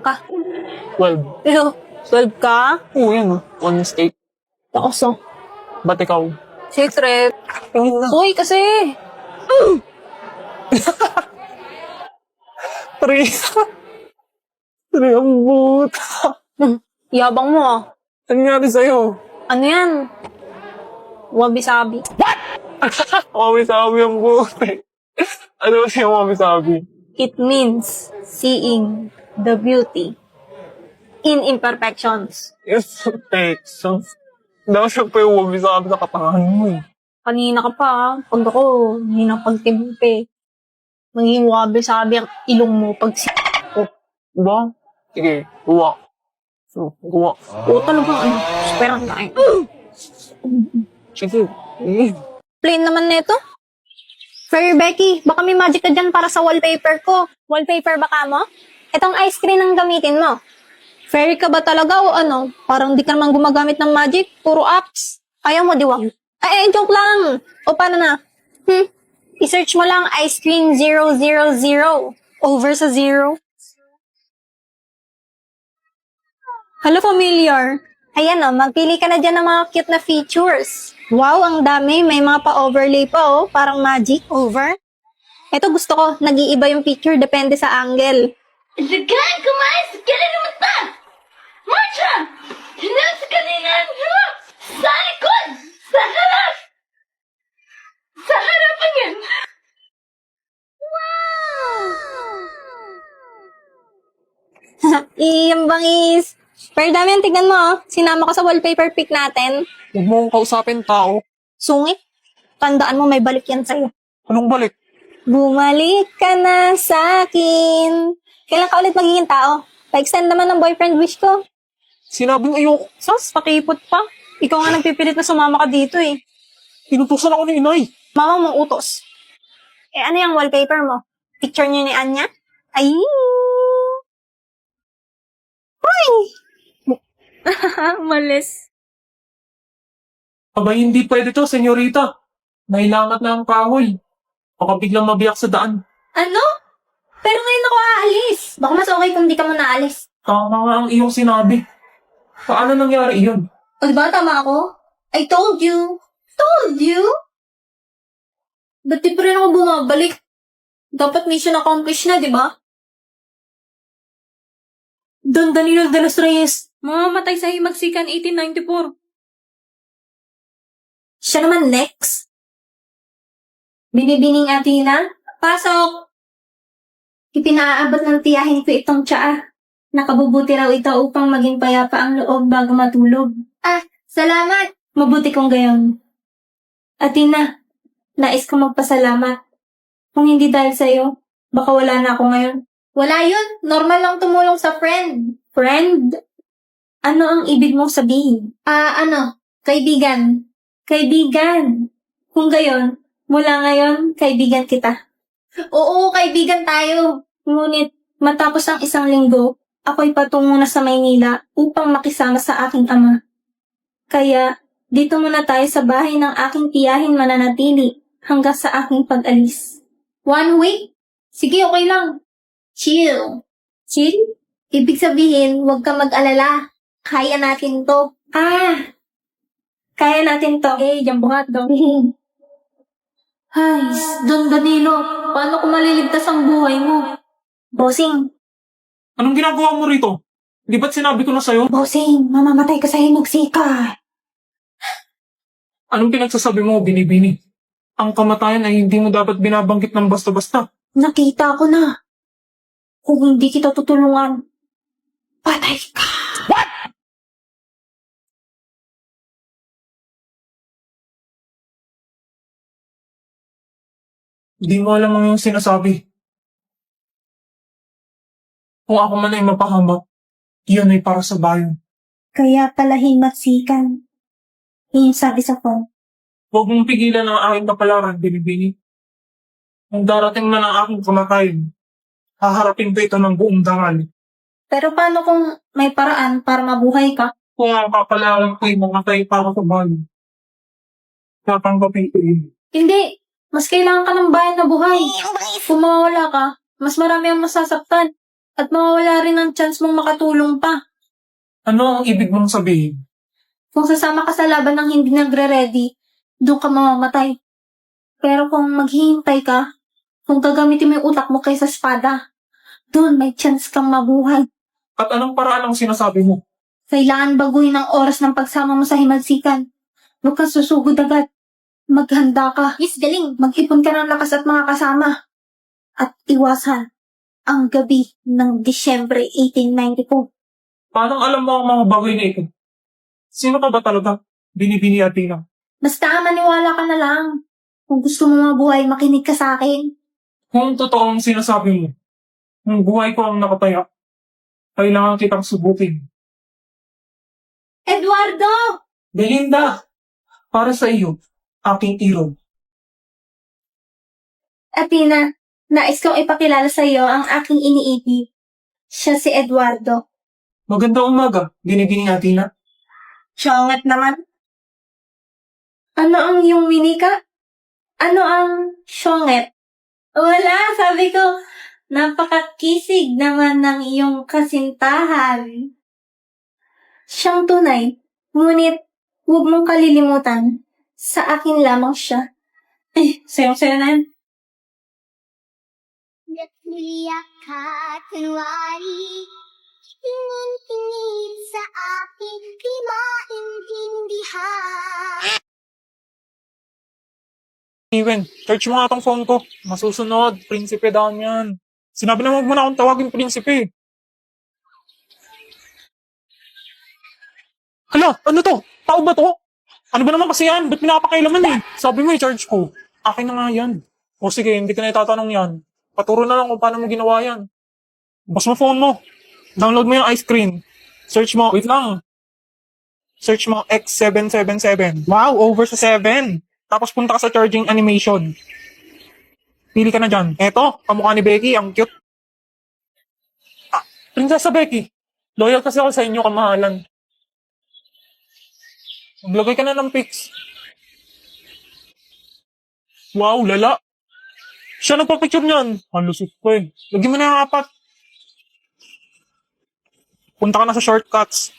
Ka. 12. Pero, 12 ka? Oo, yan ah. One mistake. Takoso. Ba't ikaw? Secret. Tingin na. Uy, kasi. Three. Three ang boot. Yabang mo ah. Ano nangyari sa'yo? Ano yan? Wabi-sabi. Mami-sabi ang boot. Ano siya mami-sabi? It means seeing the beauty in imperfections. Yes, Texas. Daw siya pa yung mami-sabi sa katangahan mo eh. Kanina ka pa ah. Pag ako, hindi na pagtimpe. Maging wabi-sabi ang ilong mo pag ko. Ba? Sige, guwa. So, guwa. Oo talagang ano, superang tayo. Sige. Eh. Plain naman neto. Fair Becky, baka may magic ka dyan para sa wallpaper ko. Wallpaper baka mo? Itong ice cream ang gamitin mo. Fairy ka ba talaga o ano? Parang di ka naman gumagamit ng magic. Puro apps. Ayaw mo, diwag. Joke lang. O paano na? I-search mo lang ice cream 000. Over sa 0. Hello, familiar. Ayan o, magpili ka na dyan ng mga cute na features. Wow, ang dami. May mga pa-overlay pa oh. Parang magic. Over. Ito gusto ko. Nag-iiba yung picture. Depende sa angle. Zagan kumain sa kailan ng mata! Marcha! Hinan sa kaninan! Sa likod! Sa harap! Sa harapan yan! Iyang bangis. Pero dami ang tignan mo oh. Sinama ko sa wallpaper pic natin. Huwag mo akong kausapin tao. Sungit. Tandaan mo may balik yan sa'yo. Anong balik? Bumalik ka na sa akin. Kailan ka ulit magiging tao? Pa-extend naman ng boyfriend wish ko. Sinabing ayoko. Sus, pakipot pa. Ikaw nga nagpipilit na sumama ka dito eh. Inutusan ako ni inay. Mama mong utos. Ano yung wallpaper mo? Picture niyo ni Anya? Ay! Ay! Malis. Aba, hindi pwede to, senyorita. Nailangat na ang kahoy. Baka biglang mabiyak sa daan. Ano? Pero ngayon ako aalis. Baka mas okay kung di ka muna aalis. Tama nga ang iyong sinabi. Paano nangyari iyon? O diba tama ako? I told you. Told you? Ba't di pa rin ako bumabalik? Dapat mission accomplished na, di ba? Don Danilo de los Reyes. Mamamatay sa Himagsikan 1894. Siya naman next. Binibining Athena. Pasok! Ipinaabot ng tiyahin ko itong tsaa. Nakabubuti raw ito upang maging payapa ang loob bago matulog. Salamat! Mabuti kong gayon. Athena, nais ko magpasalamat. Kung hindi dahil sa'yo, baka wala na ako ngayon. Wala yun. Normal lang tumulong sa friend. Friend? Ano ang ibig mong sabihin? Kaibigan. Kaibigan. Kung gayon, mula ngayon, kaibigan kita. Oo, kaibigan tayo. Ngunit, matapos ang isang linggo, ako'y patungo na sa Maynila upang makisama sa aking ama. Kaya, dito muna tayo sa bahay ng aking tiyahin mananatili hanggang sa aking pag-alis. 1 week? Sige, okay lang. Chill. Chill? Ibig sabihin, huwag ka mag-alala. Kaya natin to. Kaya natin to. Diyan buhat daw. Ay, Don Danilo, paano ko maliligtas ang buhay mo? Bossing, Anong ginagawa mo rito? Di ba't sinabi ko na sa'yo? bossing, mamamatay ka sa Himagsikan. Anong pinagsasabi mo, binibini? Ang kamatayan ay hindi mo dapat binabanggit ng basta-basta. Nakita ko na. Kung hindi kita tutulungan, patay ka. Hindi mo alam ang iyong sinasabi. Kung ako man ay mapahamak, iyon ay para sa bayan. Kaya pala Himagsikan. Yun sabi sa phone. Huwag mong pigilan ang aking kapalaran, binibini. Kung darating na ng aking kamatayan, haharapin ko ito ng buong dangal. Pero paano kung may paraan para mabuhay ka? Kung ang kapalaran ko'y mamatay para sa bayan, tatanggapin ko yun. Hindi. Mas kailangan ka ng bayan na buhay. Kung mawawala ka, mas marami ang masasaktan. At mawawala rin ang chance mong makatulong pa. Ano ang ibig mong sabihin? Kung sasama ka sa laban ng hindi nagre-ready, doon ka mamamatay. Pero kung maghihintay ka, kung gagamitin mo yung utak mo kaysa espada, doon may chance kang mabuhay. At anong paraan ang sinasabi mo? Kailangan baguhin ang oras ng pagsama mo sa himalsikan. Huwag kang susugod agad. Maghanda ka. Yes, galing. Mag-ipon ka ng lakas at mga kasama. At iwasan ang gabi ng Disyembre 1894. Paano alam mo ang mga bagay na ito? Sino ka ba talaga? Binibini Athena. Basta maniwala ka na lang. Kung gusto mo mabuhay, makinig ka sa akin. Kung totoo ang sinasabi mo, kung buhay ko ang nakataya, kailangan kitang subukin. Eduardo! Belinda! Para sa iyo, aking iro. Athena, nais kong ipakilala sa iyo ang aking iniibig. Siya si Eduardo. Magandang umaga, Binibining Athena. Syongat naman. Ano ang iyong winika? Ano ang syonget? Wala, sabi ko, napakakisig naman ng iyong kasintahan. Siyang tunay, ngunit huwag mong kalilimutan, sa akin lamang siya. Sayang-saya na yan. Nagmuliyak ka at kunwari, tingin-tingin sa akin, di maintindihan. Steven, search mo nga tong phone ko. Masusunod, prinsipe daw yan. Sinabi na wag mo na akong tawagin prinsipe. Hala, ano to? Tao ba to? Ano ba naman kasi yan? Ba't pinapakailaman eh? Sabi mo i-charge ko. Akin na nga yan. O sige, hindi ka na itatanong yan. Paturo na lang kung paano mo ginawa yan. Bus mo phone mo. Download mo yung ice cream. Search mo, wait lang. Search mo X777. Wow, over sa 7. Tapos punta ka sa charging animation. Pili ka na dyan. Eto, kamukha ni Becky, ang cute. Ah, Prinsesa Becky. Loyal kasi ako sa inyo, kamahalan. Maglagay ka na ng pics. Wow, lala. Siya nagpa-picture niyan. Ang lusot ko eh. Lagyan mo na yung apat. Punta ka na sa shortcuts.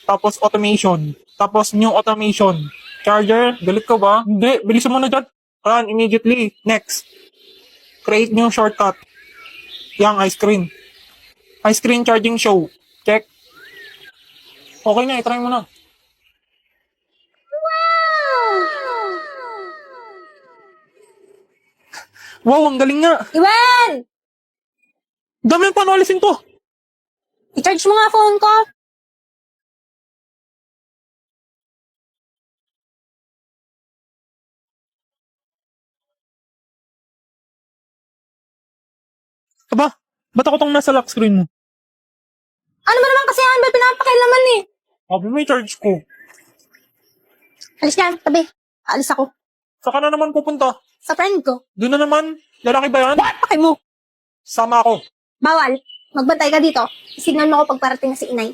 Tapos automation. Tapos new automation. Charger, galit ka ba? Hindi, bilisan mo na dyan. Run immediately. Next. Create new shortcut. Yang ice cream. Ice cream charging show. Check. Okay na, itry mo na. Wow, ang galing nga. Iwan! Dami yung paano alisin to. I-charge mo nga phone ko. Aba, ba't ako tong nasa lock screen mo? Ano ba naman kasi yan? Ba't pinapakailaman eh? Sabi mo i-charge ko. Alis yan, tabi. Alis ako. Saan ka na naman pupunta? Sa friend ko. Doon na naman. Lalaki ba yan? Pakay mo. Sama ako. Bawal. Magbantay ka dito. Signal mo ako pag parating na si inay.